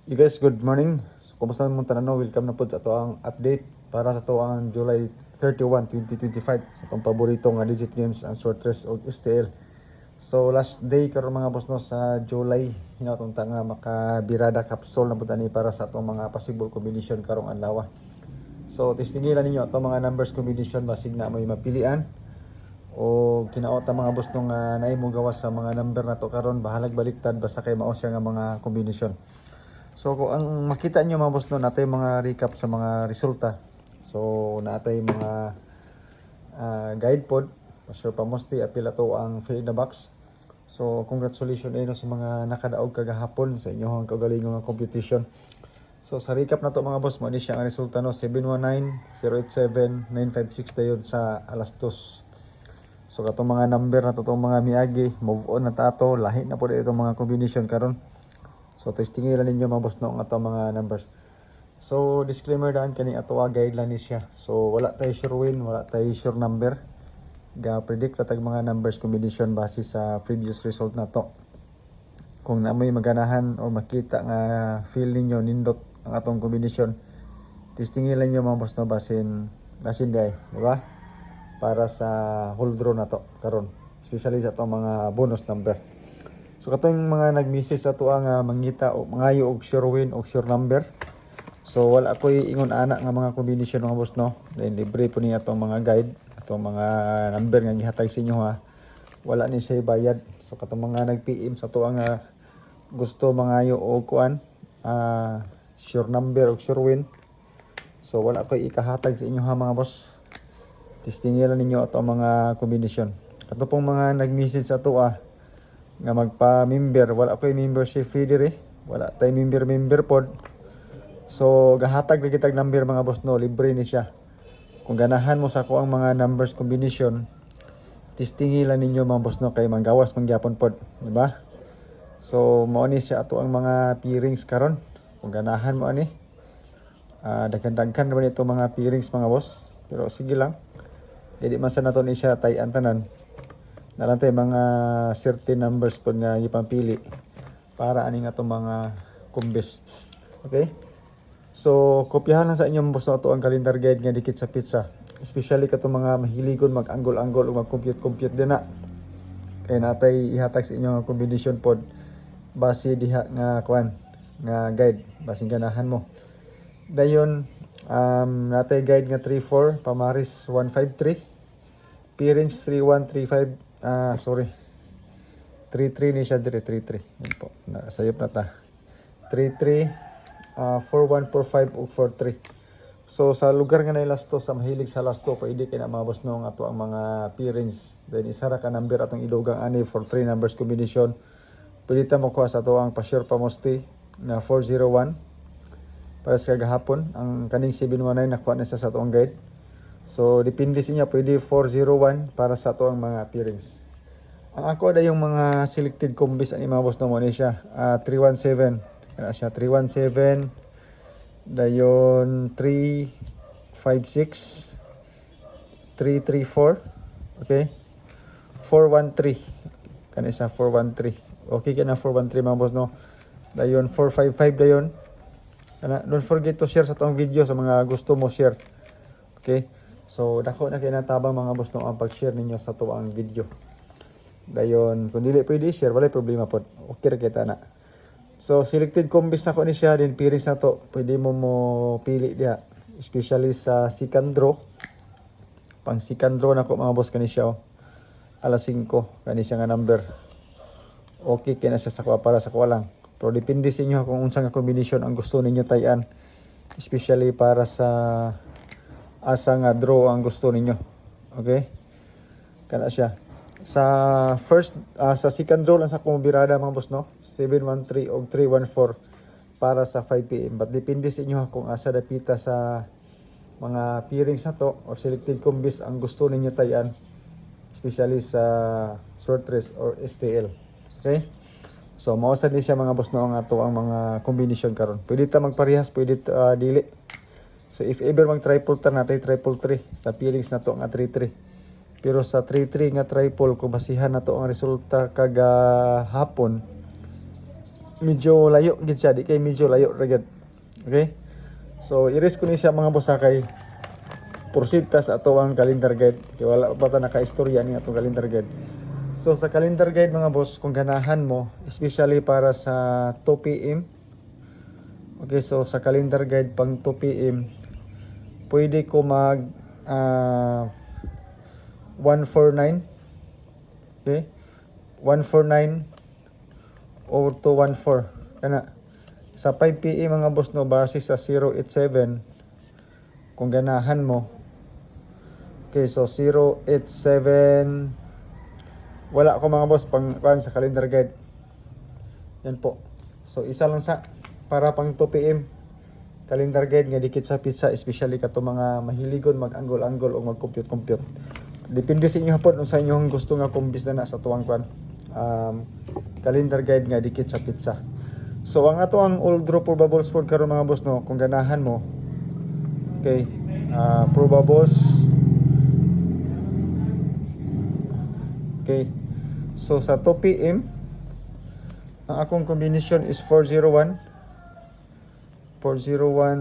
You guys, good morning. So, kumusta mo tanan? Welcome na po sa ito ang update para sa ito ang July 31, 2025. Itong paborito nga digit games ang short race o STL. So, last day karon mga boss no sa July. Hinatong nga makabirada capsule na po tani para sa itong mga possible combination karong adlaw. So, testingilan ninyo itong mga numbers combination basig na may mapilian. O kinaota mga boss nung naay mo gawas sa mga number na to karon bahalag baliktad basta kay mao siya nga mga combination. So kung ang makita nyo mga boss no, natay mga recap sa mga resulta. So natay mga guide pod. Pastor Pamosti apil ato ang fill in the box. So congratulations no, sa mga nakadaog kagahapon sa inyong kaugalingong competition. So sa recap na to mga boss, mo ni siya ang resulta no 719, 087, 956 dayon sa alas 2. So katong mga number na to, mga miagi, move on na tato, lahi na po itong mga combination karon. So testingilan ninyo mga boss no ang ato mga numbers. So disclaimer daan kani ato guideline ni siya. So wala tay sure win, wala tay sure number. Ga predict ratag mga numbers combination base sa previous result na to. Kung na may maganahan o makita nga feel ninyo nindot ang atong combination, testingilan niyo mga boss no basin day, di ba? Para sa whole draw na to karon, especially sa atong mga bonus number. So katong mga nag-message sa to nga mangita o mangayo og sure win og sure number. So wala koy ingon ana nga mga combination mga boss no. Then libre po niya atong mga guide, atong mga number nga gihatag sa inyo ha. Wala ni siya bayad. So katong mga nag-PM sa to nga gusto mangayo og kuan sure number og sure win. So wala koy ikahatag sa inyo ha mga boss. Testingilan ninyo atong mga combination. Kato pong mga nag-message sa to nga magpa-member, wala ko'y membership fee dire, wala tay member pod. So gahatag na kitag number mga boss no, libre ni siya. Kung ganahan mo sa ko ang mga numbers combination, testingilan ninyo mga boss no kay manggawas mangyapon pod, di ba? So mao ni siya ato ang mga peerings karon. Kung ganahan mo ani, daghan-daghan naman ito mga peerings mga boss. Pero sige lang, dili man sa nato ni siya tay-an tanan. Nalang tayo mga certain numbers po nga ipampili para aning atong mga kumbis. Okay? So, kopyahan lang sa inyong boss na ito ang calendar guide nga dikit sa pizza. Especially katong mga mahiligon mag-angle-angle o mag-compute din na. Kaya natay ihatag sa inyong combination pod base diha nga kuan nga guide basing ganahan mo. Dayon natay guide nga 34, Pamaris 153, Peerings 3135. Sorry. 33 ni siya dire 33. Yan po. Nasayop na ta. 33, 4145 ug 43. So sa lugar nga na last to, sa mahilig sa last to, pwede kay na mga boss no ato ang mga peerings. Then isa ra ka number atong idugang ani for 3 numbers combination. Pwede ta makuha sa to ang Pastor Pamosti na 401. Para sa kagahapon, ang kaning 719 nakuha na sa atong guide. So, depende sa inyo, pwede 401 para sa ito ang mga peerings. Ang ako na yung mga selected combis ang mga boss na mo siya. 317. Kaya siya 317. Dayon 356. 334. Okay. 413. Kaya siya 413. Okay ka na 413 mga boss no. Dayon 455 dayon. Don't forget to share sa itong video sa mga gusto mo share. Okay. So dako na kinatabang mga boss no ang pag-share ninyo sa tuwang video. Dayon kung dili pwede share wala problema pod. Okay ra kita na. So selected combis na ko ni siya din peerings na to. Pwede mo pili diha. Especially sa second draw. Pang second draw na ko mga boss kani siya alas 5 kani siya nga number. Okay kay na siya sa para sa ko lang. Pero depende sa inyo kung unsa nga combination ang gusto ninyo tayan. Especially para sa asa nga draw ang gusto ninyo. Okay? Kana siya. Sa first sa second draw lang sa kumubirada mga boss no. 713 o 314 para sa 5 PM. But depende sa inyo kung asa dapita sa mga peerings na to or selected combis ang gusto ninyo tayan. Especially sa short race or STL. Okay? So mao sad ni siya mga boss no ang ato ang mga combination karon. Pwede ta magparehas, pwede dili. So if ever mag triple ta natay triple 3 sa peerings na to nga 33. Pero sa 33 nga triple kung basihan na to ang resulta kaga hapon, medyo layo gid siya, di kay medyo layo ra gid. Okay? So i-risk ko ni siya mga boss ha, kay proceed ta sa ato ang calendar guide. Kay wala pa ta naka-istorya ni atong calendar guide. So sa calendar guide mga boss, kung ganahan mo, especially para sa 2 PM. Okay, so sa calendar guide pang 2 PM, pwede ko mag 149. Okay? 149 or 214. Kana sa 5 PM mga boss no, base sa 087 kung ganahan mo. Okay, so 087 wala ko mga boss pang sa calendar guide. Yan po. So isa lang sa para pang 2 PM calendar guide nga dikit sa pizza, especially kato mga mahiligon mag-angle-angle o mag-compute-compute. Depende sa inyo hapon kung sa inyong gusto nga kumbis na sa tuwang kwan. Calendar guide nga dikit sa pizza. So ang ato ang old draw probables for karon mga boss no, kung ganahan mo. Okay, probables. Okay. So sa 2 PM ang akong combination is 401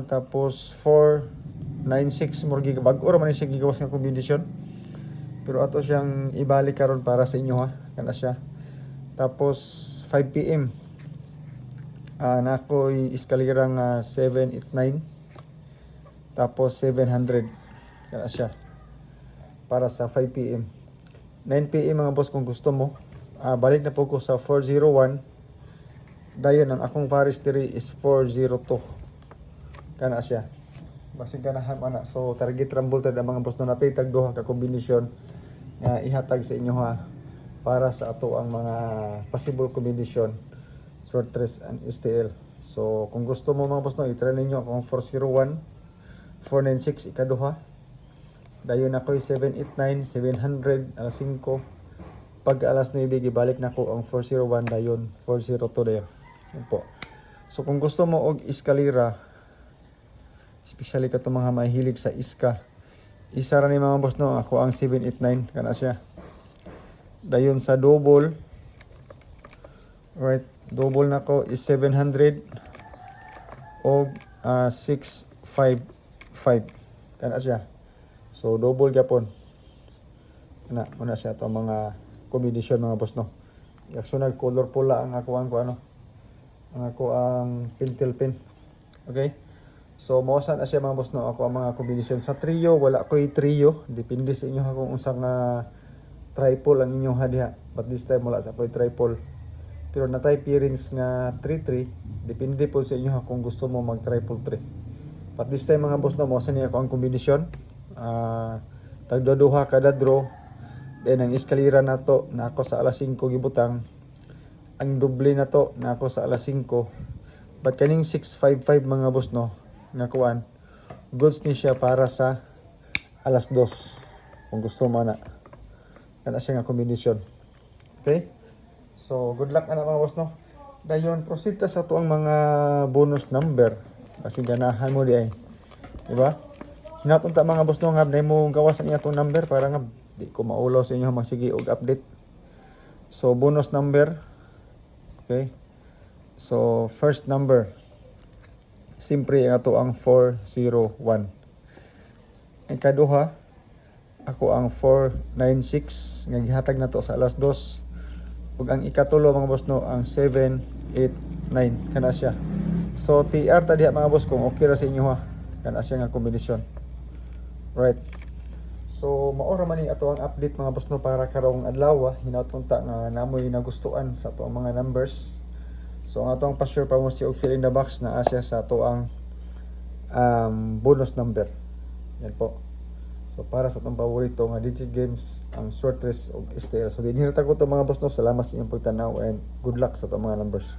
tapos 496 more gig bag-o ra man siya gigawas nga combination. Pero ato siyang ibalik karon para sa inyo ha. Kana siya. Tapos 5 PM na ako iskalira nga 789 tapos 700 kana siya para sa 5 PM. 9 PM mga boss kung gusto mo, balik na po ko sa 401. Dayon ang akong forestry is 402 kana siya. Basig ganahan man na. So target rumble tad ang mga boss na natay tag duha ka kombinasyon nga ihatag sa inyo ha para sa ato ang mga possible combination short trace and STL. So kung gusto mo mga boss no, i-try ninyo akong 401, 496 ikaduha. Dayon ako 789, 700 alas 5. Pag alas 9 gibalik nako ang 401 dayon 402 dayon. Yan po. So kung gusto mo og iskalira, especially kato mga mahilig sa iska, isa ra ni mga boss no, ako ang 789 kana siya. Dayon sa double, right, double nako is 700 og 655 kana siya. So double gyapon na muna siya to mga combination mga boss no. Yaksunag color pula ang ako ang ano, ang ako ang pintel pin. Okay, so mausan na siya mga boss no, ako ang mga combination sa trio. Wala ko'y trio, depende sa inyo ha kung unsang triple ang inyong hadiha, but this time wala sa ko'y triple. Pero natay pairings nga 3-3, depende po sa inyo ha kung gusto mo mag triple 3. But this time mga boss no, mausan niya ako ang kombinasyon. Tagduduha kada draw. Then ang eskalira na to na ako sa alas 5 gibutang. Ang doble na to na ako sa alas 5. But kaning 655 mga boss no, nga kuan, goods ni siya para sa alas 2 kung gusto mo na. Kana siya nga kombinasyon. Okay? So good luck ana mga boss no. Dayon proceed ta sa tuang mga bonus number. Kasi ganahan mo di ay. Di ba? Hinapunta mga boss no nga na mo gawas ang atong number para nga di ko maulo sa inyo magsige og update. So bonus number. Okay? So first number. Simpre ang ato ang 401. Ang kaduha ako ang 496 nga gihatag nato sa alas 2. Ug ang ikatulo mga boss no ang 789 kana siya. So TR ta diha mga boss kung okay ra sa inyo ha. Kana siya nga kombinasyon. Right. So maora man ni ato ang update mga boss no para karong adlaw, hinaut unta nga namoy nagustuhan sa ato ang mga numbers. So ang ato ang pa-share pa mo si og fill in the box na asya sa ato ang bonus number. Yan po. So para sa atong paborito nga digit games ang short race og STL. So dinhirta ko to mga boss no. Salamat sa inyong pagtanaw and good luck sa atong mga numbers.